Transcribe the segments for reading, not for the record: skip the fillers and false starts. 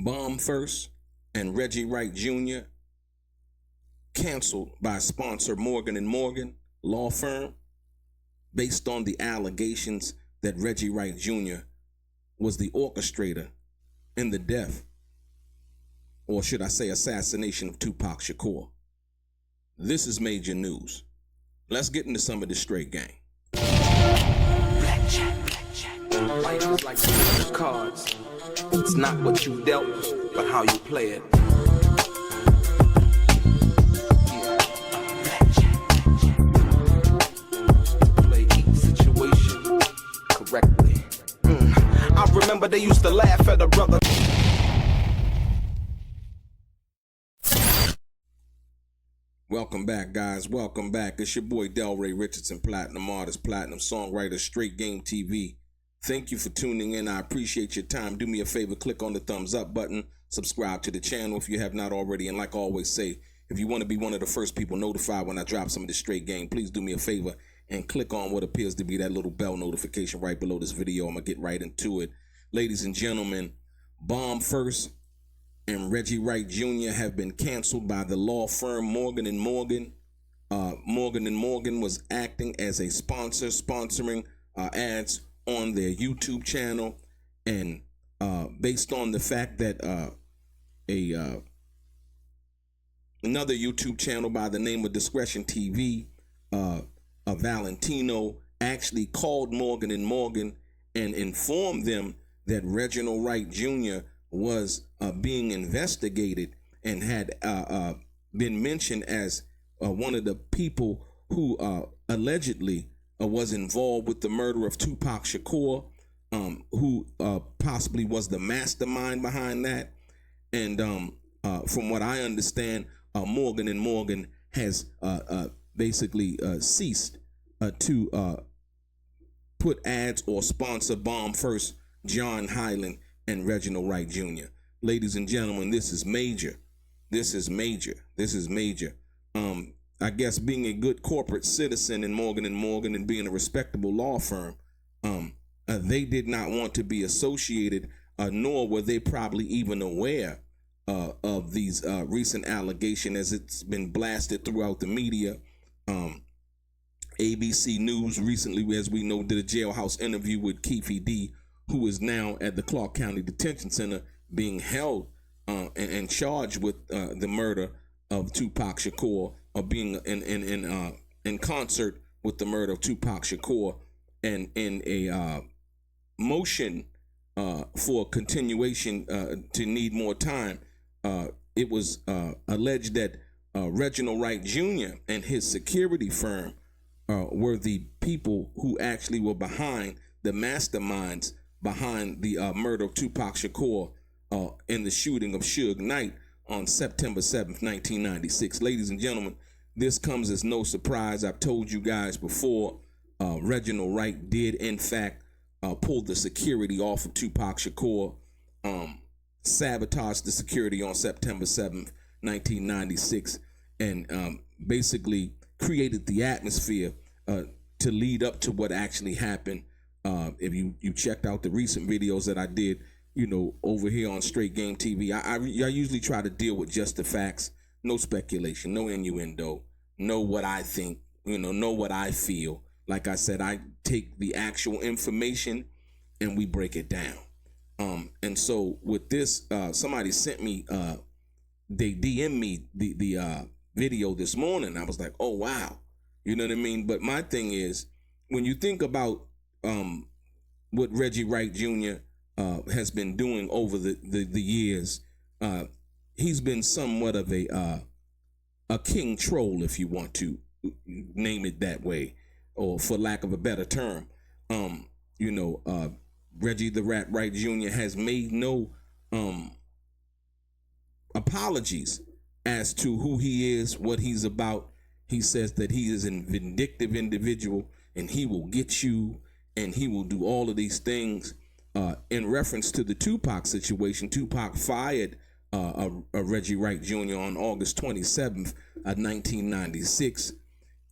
Bomb1st and Reggie Wright Jr. canceled by sponsor Morgan & Morgan law firm based on the allegations that Reggie Wright Jr. was the orchestrator in the death, or should I say assassination, of Tupac Shakur. This is major news. Let's get into some of the straight game. Life is like the cards. It's not what you dealt, but how you play it. Play each situation correctly. I remember they used to laugh at a brother. Welcome back, guys. Welcome back. It's your boy DELRAY, Richardson, platinum artist, platinum songwriter, Straight Game TV. Thank you for tuning in. I appreciate your time. Do me a favor, click on the thumbs up button, subscribe to the channel if you have not already, and like I always say, if you want to be one of the first people notified when I drop some of the straight game, please do me a favor and click on what appears to be that little bell notification right below this video. I'm going to get right into it. Ladies and gentlemen, Bomb1st and Reggie Wright Jr. have been canceled by the law firm Morgan & Morgan. Morgan & Morgan was acting as a sponsor, sponsoring ads on their YouTube channel, and based on the fact that another YouTube channel by the name of Discretion TV, Valentino, actually called Morgan & Morgan and informed them that Reginald Wright Jr. was being investigated and had been mentioned as one of the people who allegedly was involved with the murder of Tupac Shakur, who possibly was the mastermind behind that. And from what I understand, Morgan & Morgan has basically ceased to put ads or sponsor Bomb1st, John Hyland, and Reginald Wright Jr. Ladies and gentlemen, this is major. This is major. This is major. I guess being a good corporate citizen in Morgan & Morgan and being a respectable law firm, they did not want to be associated, nor were they probably even aware of these recent allegations as it's been blasted throughout the media. ABC News recently, as we know, did a jailhouse interview with Keefe D., who is now at the Clark County Detention Center being held and charged with the murder of Tupac Shakur, or being in concert with the murder of Tupac Shakur, and in a motion for continuation to need more time. It was alleged that Reginald Wright Jr. and his security firm were the people who actually were behind the masterminds behind the murder of Tupac Shakur in the shooting of Suge Knight on September 7th, 1996. Ladies and gentlemen, this comes as no surprise. I've told you guys before, Reginald Wright did, in fact, pull the security off of Tupac Shakur, sabotaged the security on September 7th, 1996, and basically created the atmosphere to lead up to what actually happened. If you checked out the recent videos that I did, over here on Straight Game TV, I usually try to deal with just the facts, no speculation, no innuendo, know what I think, know what I feel. Like I said, I take the actual information and we break it down. And so with this, somebody sent me, they DM'd me the video this morning. I was like, oh, wow. You know what I mean? But my thing is, when you think about what Reggie Wright Jr. Has been doing over the years, he's been somewhat of a king troll, if you want to name it that way, or for lack of a better term. Reggie the Rat Wright Jr. has made no apologies as to who he is, what he's about. He says that he is a vindictive individual and he will get you and he will do all of these things. In reference to the Tupac situation, Tupac fired Reggie Wright Jr. on August 27th, 1996.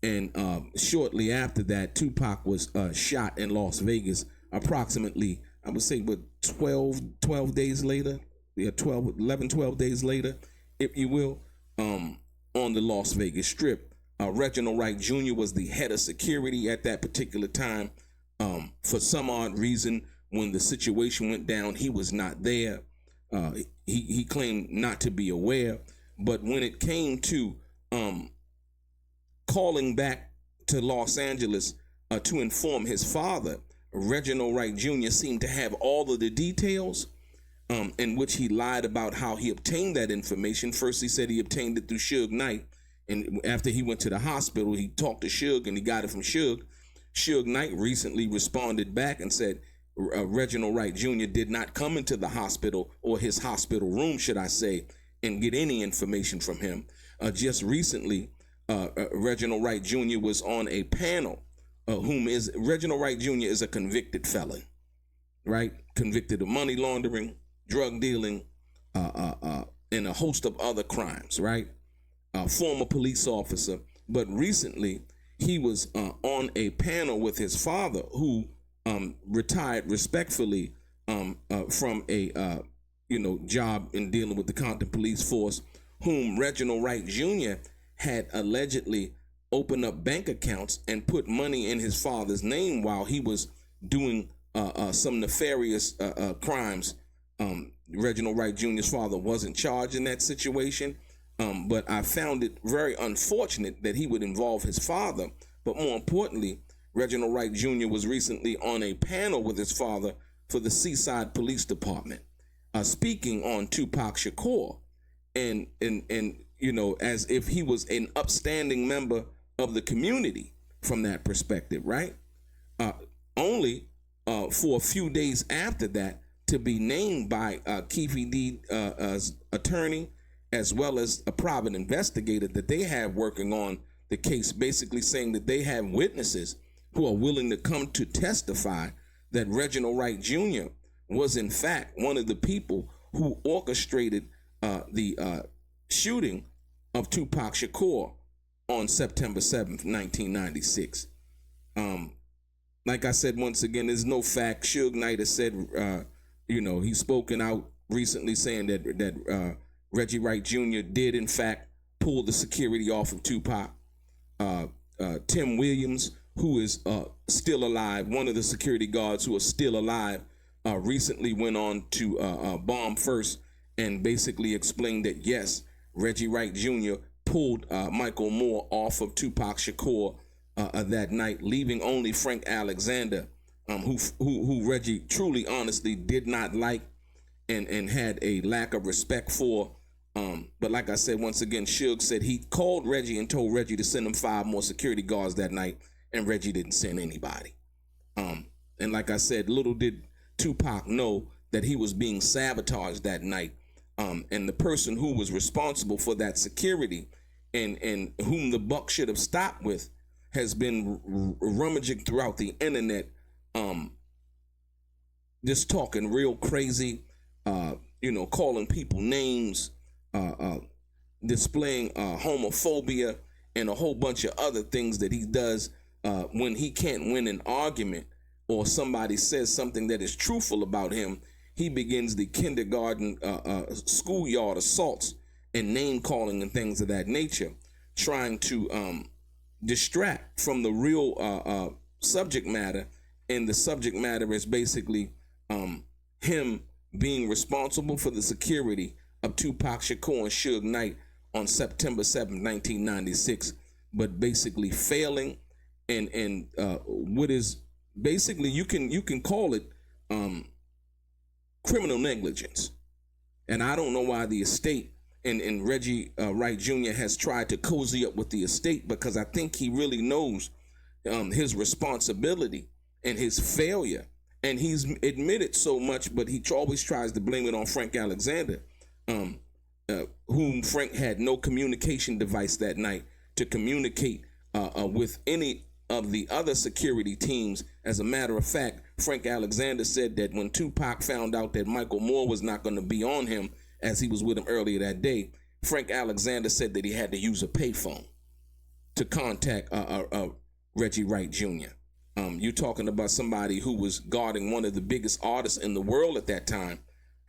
And shortly after that, Tupac was shot in Las Vegas approximately, I would say, 12 days later, 12 days later, if you will, on the Las Vegas Strip. Reginald Wright Jr. was the head of security at that particular time. For some odd reason, when the situation went down, he was not there. He claimed not to be aware. But when it came to calling back to Los Angeles to inform his father, Reginald Wright Jr. seemed to have all of the details, in which he lied about how he obtained that information. First, he said he obtained it through Suge Knight. And after he went to the hospital, he talked to Suge and he got it from Suge. Suge Knight recently responded back and said Reginald Wright Jr. did not come into the hospital, or his hospital room, should I say, and get any information from him. Just recently, Reginald Wright Jr. was on a panel. Reginald Wright Jr. is a convicted felon, right? Convicted of money laundering, drug dealing, and a host of other crimes, right? Former police officer. But recently, he was on a panel with his father, who retired respectfully from a job in dealing with the Compton police force, whom Reginald Wright Jr. had allegedly opened up bank accounts and put money in his father's name while he was doing some nefarious crimes. Reginald Wright Jr.'s father wasn't charged in that situation, but I found it very unfortunate that he would involve his father. But more importantly, Reginald Wright Jr. was recently on a panel with his father for the Seaside Police Department, speaking on Tupac Shakur, and as if he was an upstanding member of the community from that perspective, right? Only for a few days after that to be named by Keefe D's attorney, as well as a private investigator that they have working on the case, basically saying that they have witnesses who are willing to come to testify that Reginald Wright Jr. was in fact one of the people who orchestrated the shooting of Tupac Shakur on September 7th, 1996. Like I said, once again, there's no fact. Suge Knight has said, he's spoken out recently saying that Reggie Wright Jr. did in fact pull the security off of Tupac. Tim Williams, who is still alive, one of the security guards who are still alive, recently went on to Bomb1st and basically explained that, yes, Reggie Wright Jr. pulled Michael Moore off of Tupac Shakur that night, leaving only Frank Alexander, who Reggie truly, honestly did not like and had a lack of respect for. But like I said, once again, Suge said he called Reggie and told Reggie to send him 5 more security guards that night, and Reggie didn't send anybody. And like I said, little did Tupac know that he was being sabotaged that night. And the person who was responsible for that security and whom the buck should have stopped with has been rummaging throughout the internet, just talking real crazy, calling people names, displaying homophobia and a whole bunch of other things that he does when he can't win an argument or somebody says something that is truthful about him. He begins the kindergarten schoolyard assaults and name calling and things of that nature, trying to distract from the real subject matter. And the subject matter is basically him being responsible for the security of Tupac Shakur and Suge Knight on September 7th, 1996, but basically failing and what is basically you can call it criminal negligence. And I don't know why the estate and Reggie Wright Jr. has tried to cozy up with the estate, because I think he really knows his responsibility and his failure. And he's admitted so much, but he always tries to blame it on Frank Alexander, whom Frank had no communication device that night to communicate with any of the other security teams. As a matter of fact, Frank Alexander said that when Tupac found out that Michael Moore was not going to be on him, as he was with him earlier that day, Frank Alexander said that he had to use a payphone to contact Reggie Wright Jr. You're talking about somebody who was guarding one of the biggest artists in the world at that time,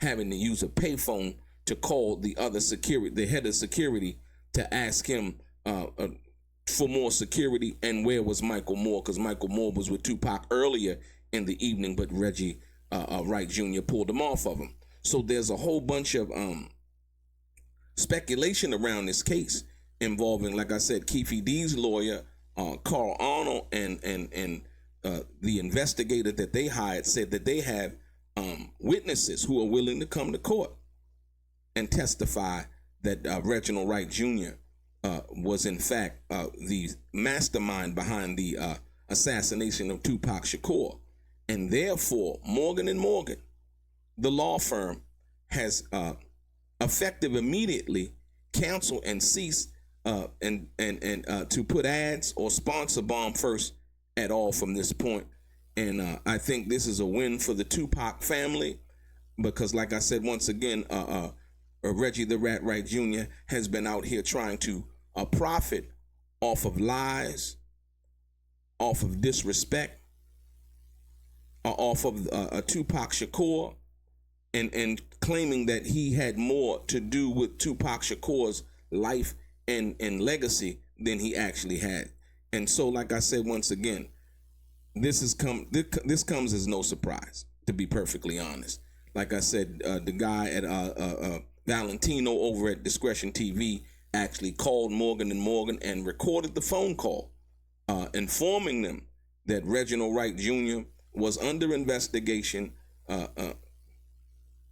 having to use a payphone to call the head of security, to ask him for more security and where was Michael Moore, because Michael Moore was with Tupac earlier in the evening, but Reggie Wright Jr. pulled him off of him. So there's a whole bunch of speculation around this case involving, like I said, Keefe D's lawyer, Carl Arnold, and the investigator that they hired said that they have witnesses who are willing to come to court and testify that Reginald Wright Jr. Was in fact the mastermind behind the assassination of Tupac Shakur. And therefore, Morgan & Morgan, the law firm, has effective immediately canceled and ceased and to put ads or sponsor Bomb1st at all from this point. And I think this is a win for the Tupac family, because like I said, once again, Reggie the Rat Wright Jr. has been out here trying to profit off of lies, off of disrespect, off of Tupac Shakur, and claiming that he had more to do with Tupac Shakur's life and legacy than he actually had. And so, like I said, once again, this comes as no surprise, to be perfectly honest. Like I said, the guy at Valentino over at Discretion TV actually called Morgan & Morgan and recorded the phone call, informing them that Reginald Wright Jr. was under investigation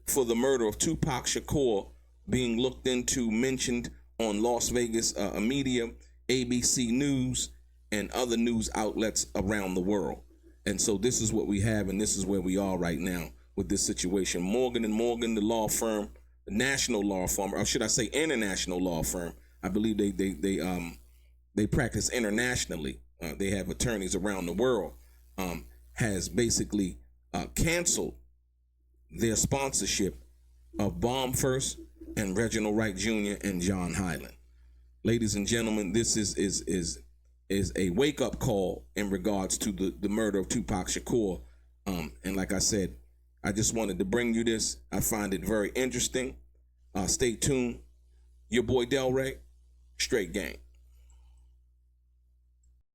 for the murder of Tupac Shakur, being looked into, mentioned on Las Vegas media, ABC News, and other news outlets around the world. And so this is what we have, and this is where we are right now with this situation. Morgan & Morgan, the law firm, the national law firm, or should I say international law firm. I believe they practice internationally. They have attorneys around the world. Has basically canceled their sponsorship of Bomb1st and Reginald Wright Jr. and John Hyland. Ladies and gentlemen, this is a wake-up call in regards to the murder of Tupac Shakur. And like I said, I just wanted to bring you this. I find it very interesting. Stay tuned. Your boy DELRAY, straight gang.